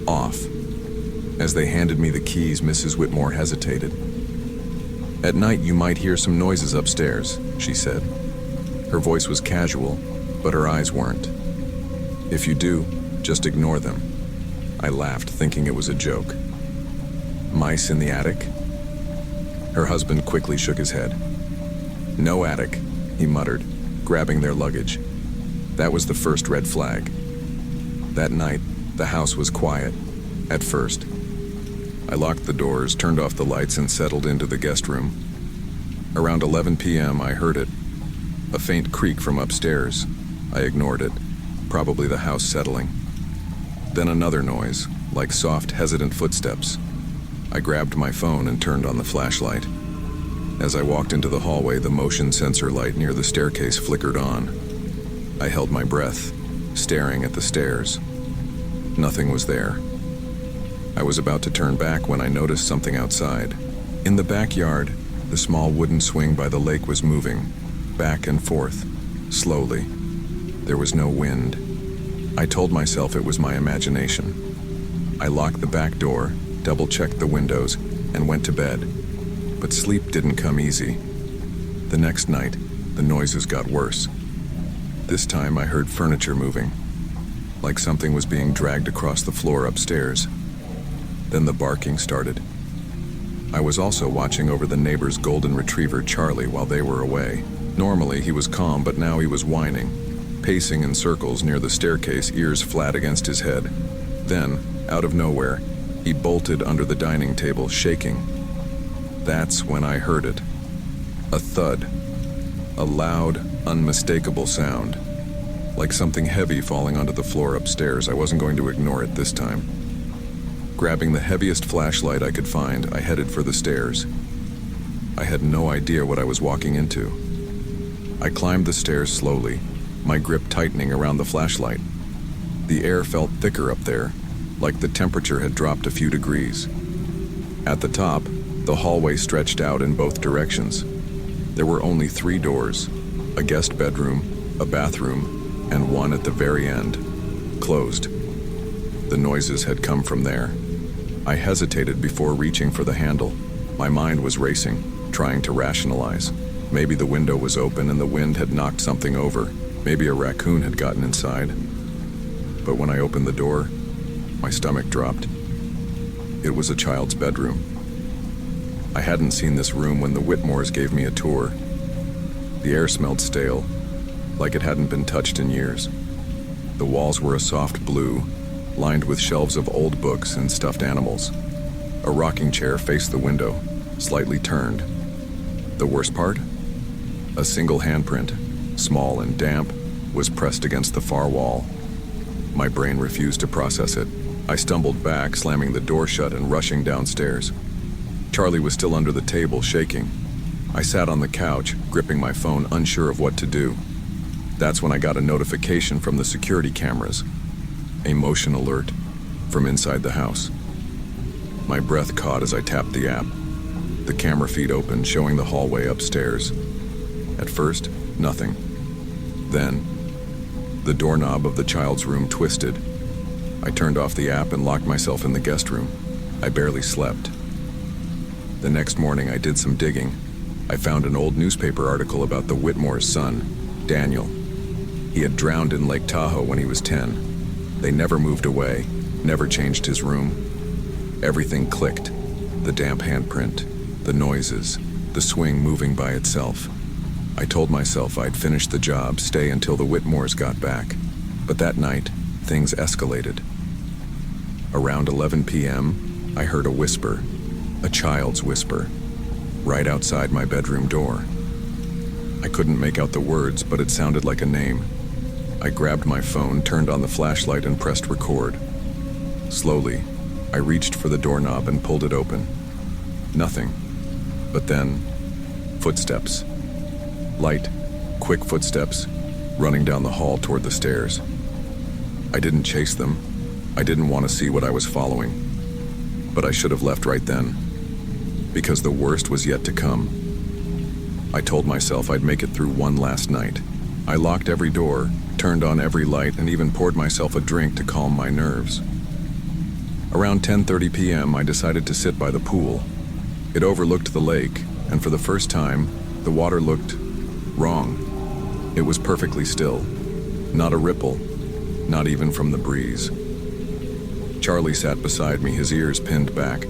off. As they handed me the keys, Mrs. Whitmore hesitated. "At night you might hear some noises upstairs," she said. Her voice was casual, but her eyes weren't. "If you do, just ignore them." I laughed, thinking it was a joke. "Mice in the attic?" Her husband quickly shook his head. "No attic," he muttered, grabbing their luggage. That was the first red flag. That night, the house was quiet, at first. I locked the doors, turned off the lights, and settled into the guest room. Around 11 p.m., I heard it. A faint creak from upstairs. I ignored it. Probably the house settling. Then another noise, like soft, hesitant footsteps. I grabbed my phone and turned on the flashlight. As I walked into the hallway, the motion sensor light near the staircase flickered on. I held my breath, staring at the stairs. Nothing was there. I was about to turn back when I noticed something outside. In the backyard, the small wooden swing by the lake was moving, back and forth, slowly. There was no wind. I told myself it was my imagination. I locked the back door, double-checked the windows, and went to bed. But sleep didn't come easy. The next night, the noises got worse. This time I heard furniture moving, like something was being dragged across the floor upstairs. Then the barking started. I was also watching over the neighbor's golden retriever, Charlie, while they were away. Normally he was calm, but now he was whining, pacing in circles near the staircase, ears flat against his head. Then, out of nowhere, he bolted under the dining table, shaking. That's when I heard it. A thud. A loud, unmistakable sound. Like something heavy falling onto the floor upstairs. I wasn't going to ignore it this time. Grabbing the heaviest flashlight I could find, I headed for the stairs. I had no idea what I was walking into. I climbed the stairs slowly, my grip tightening around the flashlight. The air felt thicker up there, like the temperature had dropped a few degrees. At the top, the hallway stretched out in both directions. There were only 3 doors, a guest bedroom, a bathroom, and one at the very end, closed. The noises had come from there. I hesitated before reaching for the handle. My mind was racing, trying to rationalize. Maybe the window was open and the wind had knocked something over. Maybe a raccoon had gotten inside. But when I opened the door, my stomach dropped. It was a child's bedroom. I hadn't seen this room when the Whitmores gave me a tour. The air smelled stale, like it hadn't been touched in years. The walls were a soft blue, lined with shelves of old books and stuffed animals. A rocking chair faced the window, slightly turned. The worst part? A single handprint, small and damp, was pressed against the far wall. My brain refused to process it. I stumbled back, slamming the door shut and rushing downstairs. Charlie was still under the table, shaking. I sat on the couch, gripping my phone, unsure of what to do. That's when I got a notification from the security cameras. A motion alert from inside the house. My breath caught as I tapped the app. The camera feed opened, showing the hallway upstairs. At first, nothing. Then, the doorknob of the child's room twisted. I turned off the app and locked myself in the guest room. I barely slept. The next morning, I did some digging. I found an old newspaper article about the Whitmore's son, Daniel. He had drowned in Lake Tahoe when he was 10. They never moved away, never changed his room. Everything clicked. The damp handprint, the noises, the swing moving by itself. I told myself I'd finish the job, stay until the Whitmores got back. But that night, things escalated. Around 11 p.m., I heard a whisper, a child's whisper, right outside my bedroom door. I couldn't make out the words, but it sounded like a name. I grabbed my phone, turned on the flashlight, and pressed record. Slowly, I reached for the doorknob and pulled it open. Nothing. But then, footsteps. Light, quick footsteps, running down the hall toward the stairs. I didn't chase them. I didn't want to see what I was following. But I should have left right then, because the worst was yet to come. I told myself I'd make it through one last night. I locked every door, turned on every light, and even poured myself a drink to calm my nerves. Around 10:30 p.m., I decided to sit by the pool. It overlooked the lake, and for the first time, the water looked wrong. It was perfectly still. Not a ripple, not even from the breeze. Charlie sat beside me, his ears pinned back.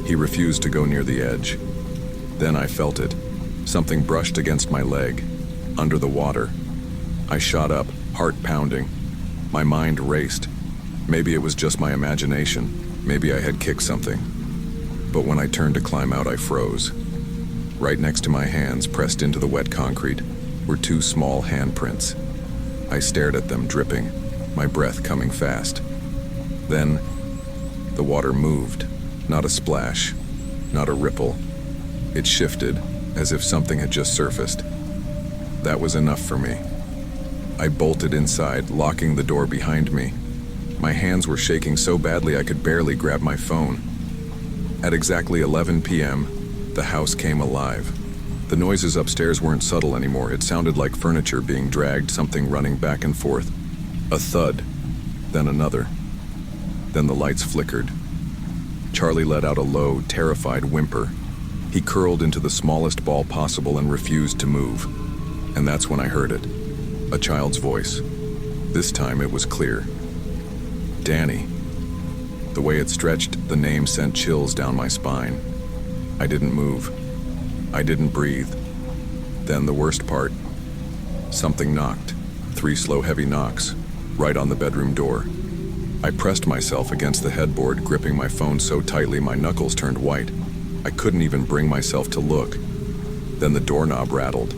He refused to go near the edge. Then I felt it. Something brushed against my leg, under the water. I shot up, heart pounding. My mind raced. Maybe it was just my imagination. Maybe I had kicked something. But when I turned to climb out, I froze. Right next to my hands, pressed into the wet concrete, were 2 small handprints. I stared at them, dripping, my breath coming fast. Then, the water moved. Not a splash, not a ripple. It shifted, as if something had just surfaced. That was enough for me. I bolted inside, locking the door behind me. My hands were shaking so badly I could barely grab my phone. At exactly 11 p.m., the house came alive. The noises upstairs weren't subtle anymore. It sounded like furniture being dragged, something running back and forth. A thud, then another. Then the lights flickered. Charlie let out a low, terrified whimper. He curled into the smallest ball possible and refused to move. And that's when I heard it. A child's voice. This time it was clear. Danny. The way it stretched, the name sent chills down my spine. I didn't move. I didn't breathe. Then the worst part. Something knocked. 3 slow, heavy knocks, right on the bedroom door. I pressed myself against the headboard, gripping my phone so tightly my knuckles turned white. I couldn't even bring myself to look. Then the doorknob rattled.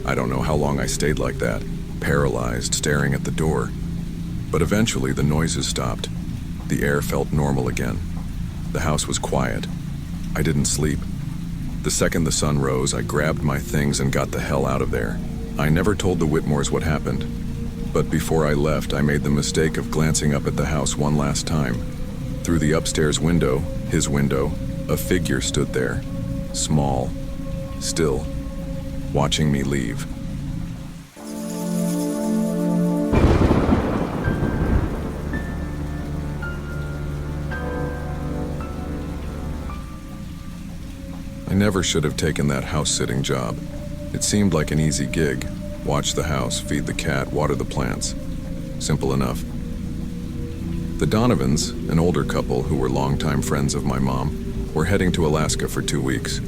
I don't know how long I stayed like that, paralyzed, staring at the door. But eventually the noises stopped. The air felt normal again. The house was quiet. I didn't sleep. The second the sun rose, I grabbed my things and got the hell out of there. I never told the Whitmores what happened, but before I left, I made the mistake of glancing up at the house one last time. Through the upstairs window, his window, a figure stood there, small, still, watching me leave. I never should have taken that house-sitting job. It seemed like an easy gig. Watch the house, feed the cat, water the plants. Simple enough. The Donovans, an older couple who were longtime friends of my mom, were heading to Alaska for 2 weeks.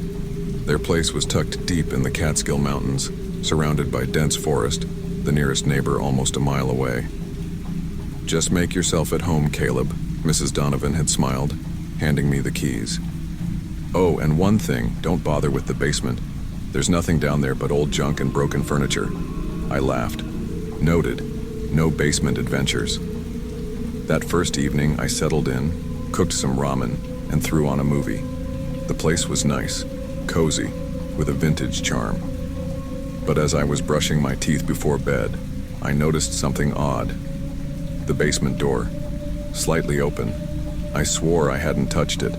Their place was tucked deep in the Catskill Mountains, surrounded by dense forest, the nearest neighbor almost a mile away. "Just make yourself at home, Caleb," Mrs. Donovan had smiled, handing me the keys. "Oh, and one thing, don't bother with the basement. There's nothing down there but old junk and broken furniture." I laughed. Noted. No basement adventures. That first evening, I settled in, cooked some ramen, and threw on a movie. The place was nice, cozy, with a vintage charm. But as I was brushing my teeth before bed, I noticed something odd. The basement door, slightly open. I swore I hadn't touched it.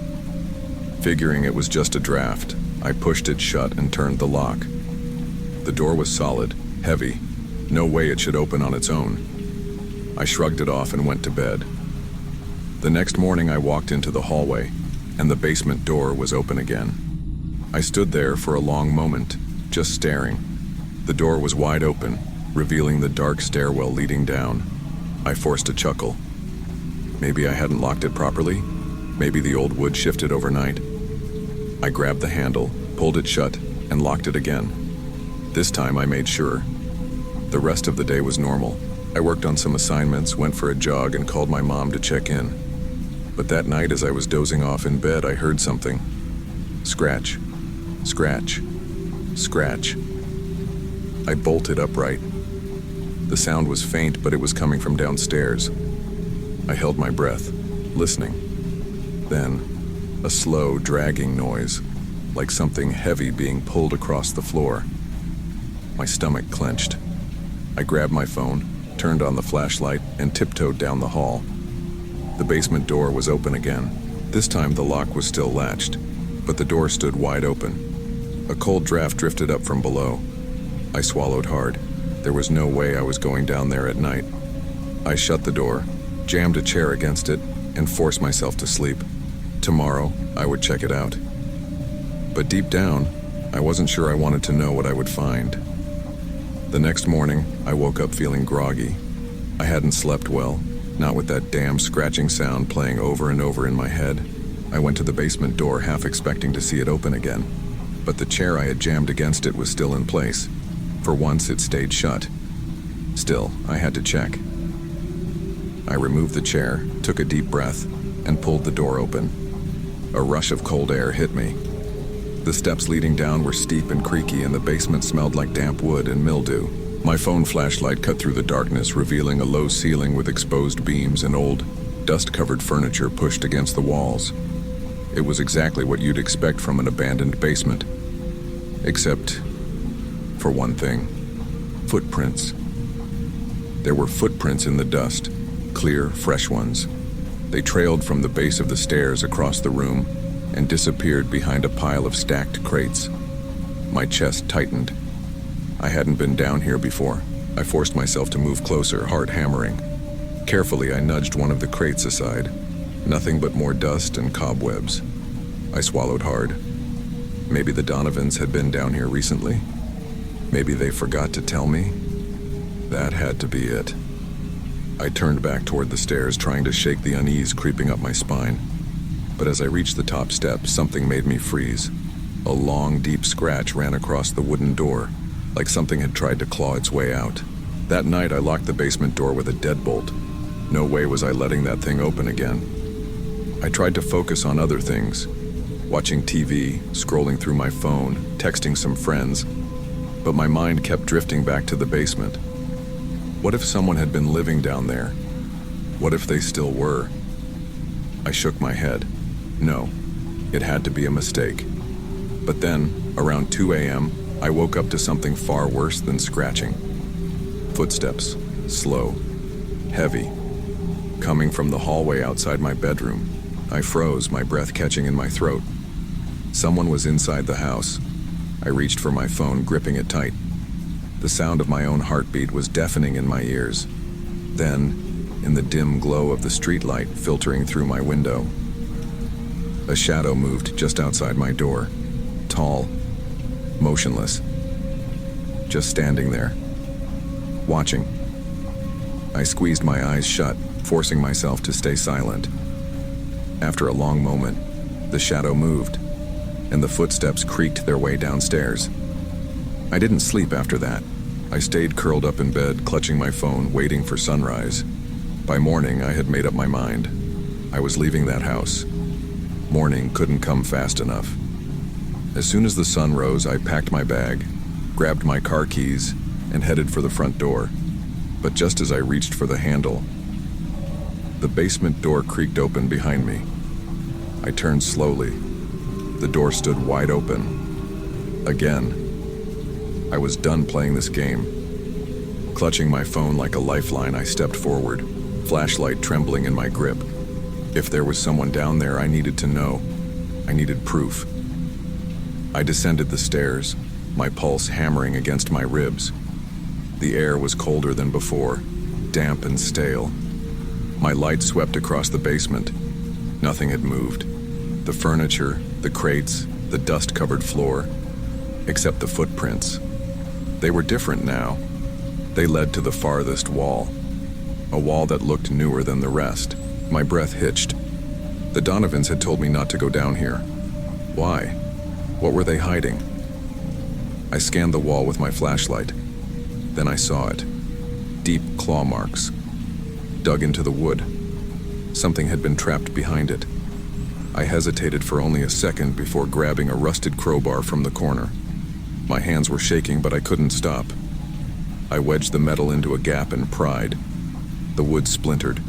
Figuring it was just a draft, I pushed it shut and turned the lock. The door was solid, heavy. No way it should open on its own. I shrugged it off and went to bed. The next morning I walked into the hallway, and the basement door was open again. I stood there for a long moment, just staring. The door was wide open, revealing the dark stairwell leading down. I forced a chuckle. Maybe I hadn't locked it properly? Maybe the old wood shifted overnight? I grabbed the handle, pulled it shut, and locked it again. This time I made sure. The rest of the day was normal. I worked on some assignments, went for a jog, and called my mom to check in. But that night, as I was dozing off in bed, I heard something. Scratch, scratch, scratch. I bolted upright. The sound was faint, but it was coming from downstairs. I held my breath, listening. Then, a slow, dragging noise, like something heavy being pulled across the floor. My stomach clenched. I grabbed my phone, turned on the flashlight, and tiptoed down the hall. The basement door was open again. This time the lock was still latched, but the door stood wide open. A cold draft drifted up from below. I swallowed hard. There was no way I was going down there at night. I shut the door, jammed a chair against it, and forced myself to sleep. Tomorrow, I would check it out. But deep down, I wasn't sure I wanted to know what I would find. The next morning, I woke up feeling groggy. I hadn't slept well, not with that damn scratching sound playing over and over in my head. I went to the basement door, half expecting to see it open again. But the chair I had jammed against it was still in place. For once, it stayed shut. Still, I had to check. I removed the chair, took a deep breath, and pulled the door open. A rush of cold air hit me. The steps leading down were steep and creaky, and the basement smelled like damp wood and mildew. My phone flashlight cut through the darkness, revealing a low ceiling with exposed beams and old, dust-covered furniture pushed against the walls. It was exactly what you'd expect from an abandoned basement. Except for one thing. Footprints. There were footprints in the dust, clear, fresh ones. They trailed from the base of the stairs across the room and disappeared behind a pile of stacked crates. My chest tightened. I hadn't been down here before. I forced myself to move closer, heart hammering. Carefully, I nudged one of the crates aside. Nothing but more dust and cobwebs. I swallowed hard. Maybe the Donovans had been down here recently. Maybe they forgot to tell me. That had to be it. I turned back toward the stairs, trying to shake the unease creeping up my spine. But as I reached the top step, something made me freeze. A long, deep scratch ran across the wooden door, like something had tried to claw its way out. That night, I locked the basement door with a deadbolt. No way was I letting that thing open again. I tried to focus on other things, watching TV, scrolling through my phone, texting some friends, but my mind kept drifting back to the basement. What if someone had been living down there? What if they still were? I shook my head. No, it had to be a mistake. But then, around 2 a.m., I woke up to something far worse than scratching. Footsteps, slow, heavy, coming from the hallway outside my bedroom. I froze, my breath catching in my throat. Someone was inside the house. I reached for my phone, gripping it tight. The sound of my own heartbeat was deafening in my ears. Then, in the dim glow of the streetlight filtering through my window, a shadow moved just outside my door. Tall, motionless, just standing there, watching. I squeezed my eyes shut, forcing myself to stay silent. After a long moment, the shadow moved, and the footsteps creaked their way downstairs. I didn't sleep after that. I stayed curled up in bed, clutching my phone, waiting for sunrise. By morning, I had made up my mind. I was leaving that house. Morning couldn't come fast enough. As soon as the sun rose, I packed my bag, grabbed my car keys, and headed for the front door. But just as I reached for the handle, the basement door creaked open behind me. I turned slowly. The door stood wide open. Again. I was done playing this game. Clutching my phone like a lifeline, I stepped forward, flashlight trembling in my grip. If there was someone down there, I needed to know. I needed proof. I descended the stairs, my pulse hammering against my ribs. The air was colder than before, damp and stale. My light swept across the basement. Nothing had moved. The furniture, the crates, the dust-covered floor, except the footprints. They were different now. They led to the farthest wall, a wall that looked newer than the rest. My breath hitched. The Donovans had told me not to go down here. Why? What were they hiding? I scanned the wall with my flashlight. Then I saw it. Deep claw marks, dug into the wood. Something had been trapped behind it. I hesitated for only a second before grabbing a rusted crowbar from the corner. My hands were shaking, but I couldn't stop. I wedged the metal into a gap and pried. The wood splintered.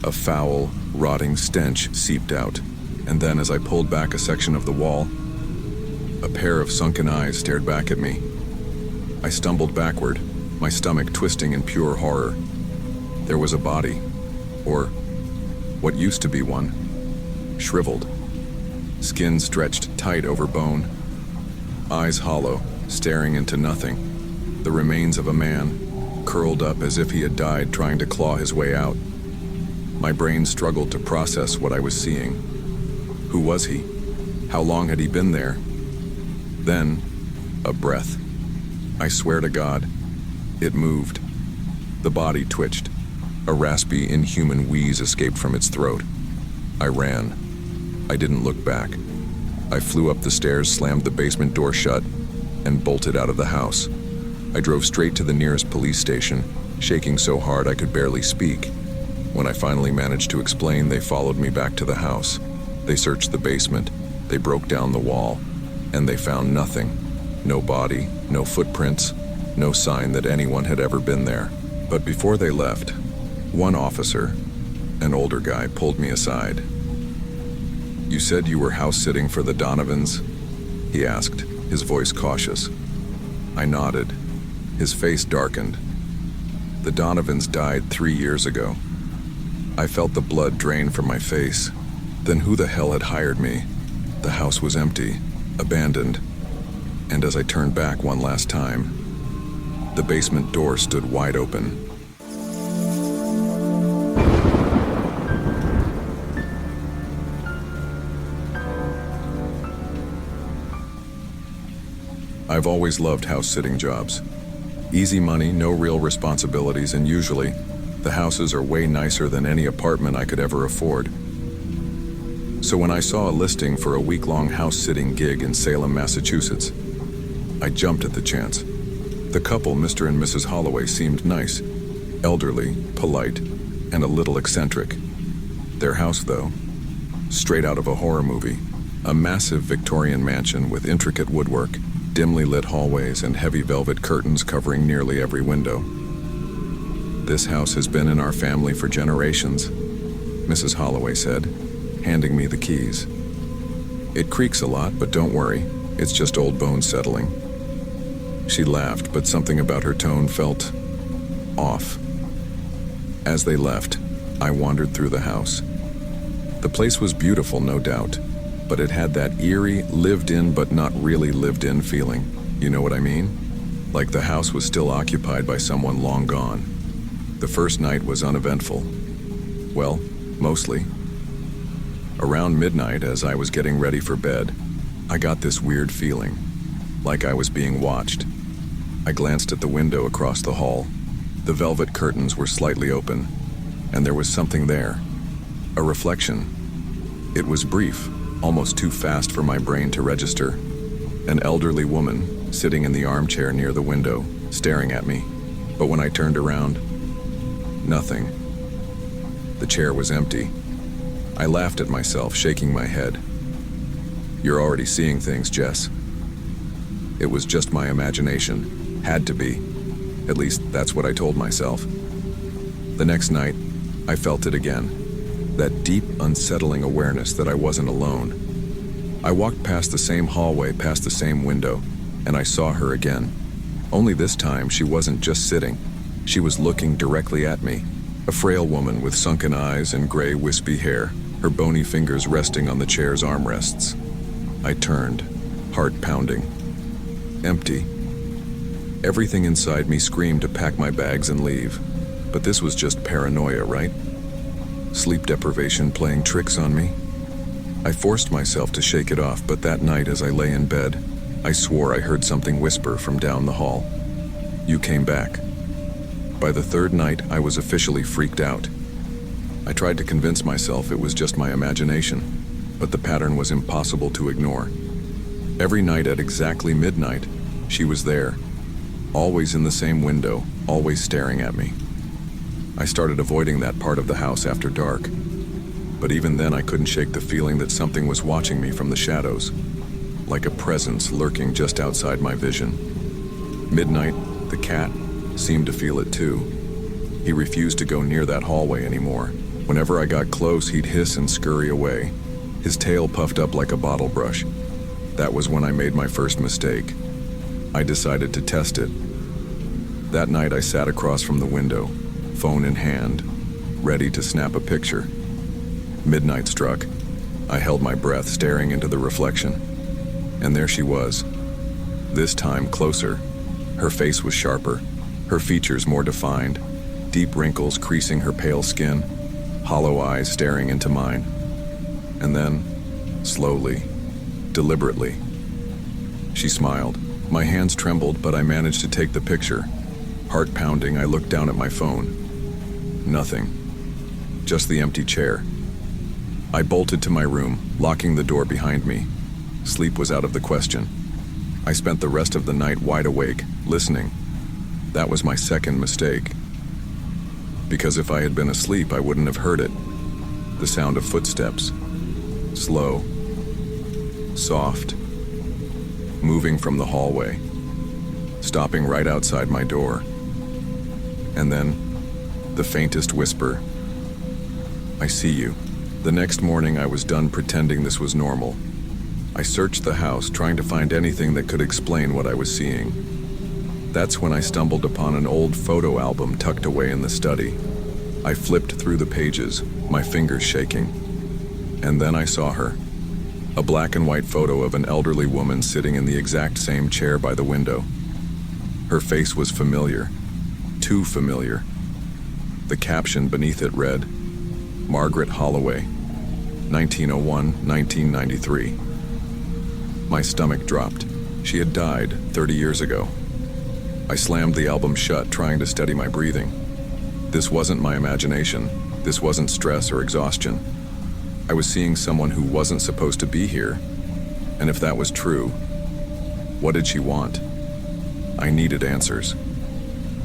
A foul, rotting stench seeped out, and then as I pulled back a section of the wall, a pair of sunken eyes stared back at me. I stumbled backward, my stomach twisting in pure horror. There was a body, or what used to be one, shriveled, skin stretched tight over bone, eyes hollow, staring into nothing. The remains of a man, curled up as if he had died trying to claw his way out. My brain struggled to process what I was seeing. Who was he? How long had he been there? Then, a breath. I swear to God, it moved. The body twitched. A raspy, inhuman wheeze escaped from its throat. I ran. I didn't look back. I flew up the stairs, slammed the basement door shut, and bolted out of the house. I drove straight to the nearest police station, shaking so hard I could barely speak. When I finally managed to explain, they followed me back to the house. They searched the basement. They broke down the wall. And they found nothing. No body, no footprints, no sign that anyone had ever been there. But before they left, one officer, an older guy, pulled me aside. "You said you were house-sitting for the Donovans?" he asked, his voice cautious. I nodded. His face darkened. "The Donovans died 3 years ago." I felt the blood drain from my face. Then who the hell had hired me? The house was empty, abandoned. And as I turned back one last time, the basement door stood wide open. I've always loved house-sitting jobs. Easy money, no real responsibilities, and usually, the houses are way nicer than any apartment I could ever afford. So when I saw a listing for a week-long house-sitting gig in Salem, Massachusetts, I jumped at the chance. The couple, Mr. and Mrs. Holloway, seemed nice, elderly, polite, and a little eccentric. Their house, though, straight out of a horror movie, a massive Victorian mansion with intricate woodwork, dimly lit hallways, and heavy velvet curtains covering nearly every window. "This house has been in our family for generations," Mrs. Holloway said, handing me the keys. "It creaks a lot, but don't worry. It's just old bones settling." She laughed, but something about her tone felt off. As they left, I wandered through the house. The place was beautiful, no doubt, but it had that eerie, lived-in but not really lived-in feeling. You know what I mean? Like the house was still occupied by someone long gone. The first night was uneventful. Well, mostly. Around midnight, as I was getting ready for bed, I got this weird feeling, like I was being watched. I glanced at the window across the hall. The velvet curtains were slightly open, and there was something there. A reflection. It was brief, almost too fast for my brain to register. An elderly woman, sitting in the armchair near the window, staring at me. But when I turned around, nothing. The chair was empty. I laughed at myself, shaking my head. "You're already seeing things, Jess." It was just my imagination. Had to be. At least, that's what I told myself. The next night, I felt it again. That deep, unsettling awareness that I wasn't alone. I walked past the same hallway, past the same window, and I saw her again. Only this time, she wasn't just sitting. She was looking directly at me. A frail woman with sunken eyes and gray, wispy hair, her bony fingers resting on the chair's armrests. I turned, heart pounding. Empty. Everything inside me screamed to pack my bags and leave. But this was just paranoia, right? Sleep deprivation playing tricks on me? I forced myself to shake it off, but that night as I lay in bed, I swore I heard something whisper from down the hall. "You came back." By the third night, I was officially freaked out. I tried to convince myself it was just my imagination, but the pattern was impossible to ignore. Every night at exactly midnight, she was there. Always in the same window, always staring at me. I started avoiding that part of the house after dark. But even then I couldn't shake the feeling that something was watching me from the shadows, like a presence lurking just outside my vision. Midnight, the cat, seemed to feel it too. He refused to go near that hallway anymore. Whenever I got close, he'd hiss and scurry away, his tail puffed up like a bottle brush. That was when I made my first mistake. I decided to test it. That night I sat across from the window, phone in hand, ready to snap a picture. Midnight struck. I held my breath, staring into the reflection. And there she was. This time closer. Her face was sharper, her features more defined, deep wrinkles creasing her pale skin, hollow eyes staring into mine. And then, slowly, deliberately, she smiled. My hands trembled, but I managed to take the picture. Heart pounding, I looked down at my phone. Nothing. Just the empty chair. I bolted to my room, locking the door behind me. Sleep was out of the question. I spent the rest of the night wide awake, listening. That was my second mistake. Because if I had been asleep, I wouldn't have heard it. The sound of footsteps. Slow. Soft. Moving from the hallway. Stopping right outside my door. And then, the faintest whisper. "I see you." The next morning I was done pretending this was normal. I searched the house, trying to find anything that could explain what I was seeing. That's when I stumbled upon an old photo album tucked away in the study. I flipped through the pages, my fingers shaking. And then I saw her. A black and white photo of an elderly woman sitting in the exact same chair by the window. Her face was familiar. Too familiar. The caption beneath it read, "Margaret Holloway, 1901-1993. My stomach dropped. She had died 30 years ago. I slammed the album shut, trying to steady my breathing. This wasn't my imagination. This wasn't stress or exhaustion. I was seeing someone who wasn't supposed to be here. And if that was true, what did she want? I needed answers.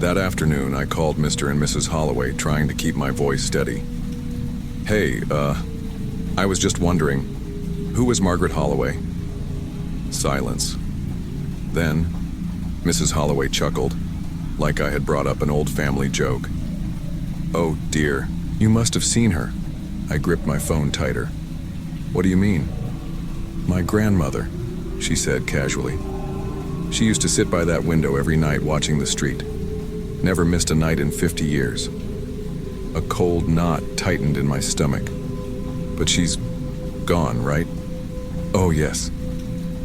That afternoon, I called Mr. and Mrs. Holloway, trying to keep my voice steady. "Hey, I was just wondering, who was Margaret Holloway?" Silence. Then, Mrs. Holloway chuckled, like I had brought up an old family joke. "Oh dear, you must have seen her." I gripped my phone tighter. "What do you mean?" "My grandmother. she said casually. She used to sit by that window every night watching the street. Never missed a night in 50 years. A cold knot tightened in my stomach. But she's gone, right? Oh, yes.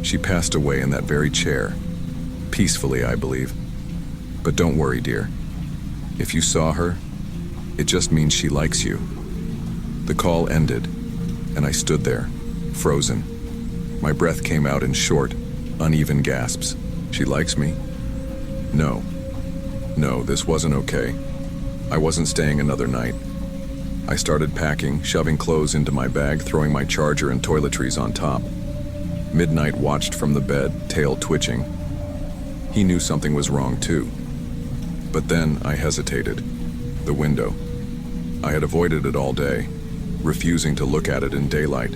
She passed away in that very chair. Peacefully, I believe. But don't worry, dear. If you saw her, it just means she likes you. The call ended, and I stood there, frozen. My breath came out in short, uneven gasps. She likes me? No. No, this wasn't okay. I wasn't staying another night. I started packing, shoving clothes into my bag, throwing my charger and toiletries on top. Midnight watched from the bed, tail twitching. He knew something was wrong too. But then I hesitated. The window. I had avoided it all day, refusing to look at it in daylight.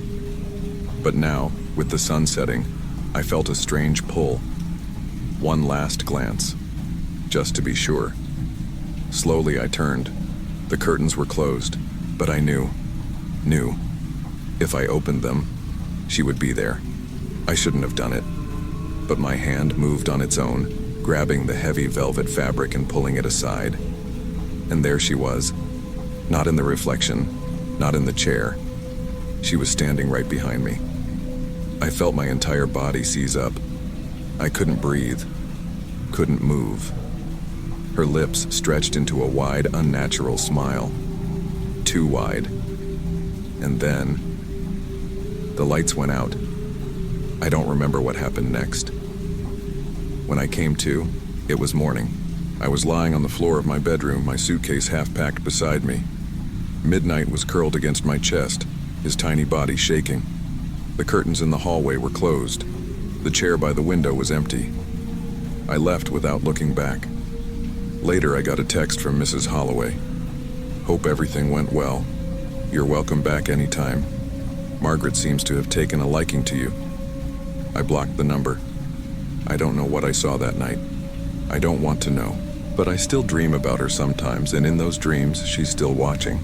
But now, with the sun setting, I felt a strange pull. One last glance, just to be sure. Slowly I turned. The curtains were closed, but I knew. If I opened them, she would be there. I shouldn't have done it. But my hand moved on its own, grabbing the heavy velvet fabric and pulling it aside. And there she was. Not in the reflection, not in the chair. She was standing right behind me. I felt my entire body seize up. I couldn't breathe, couldn't move. Her lips stretched into a wide, unnatural smile. Too wide. And then, the lights went out. I don't remember what happened next. When I came to, it was morning. I was lying on the floor of my bedroom, my suitcase half-packed beside me. Midnight was curled against my chest, his tiny body shaking. The curtains in the hallway were closed. The chair by the window was empty. I left without looking back. Later, I got a text from Mrs. Holloway. Hope everything went well. You're welcome back anytime. Margaret seems to have taken a liking to you. I blocked the number. I don't know what I saw that night. I don't want to know. But I still dream about her sometimes, and in those dreams, she's still watching.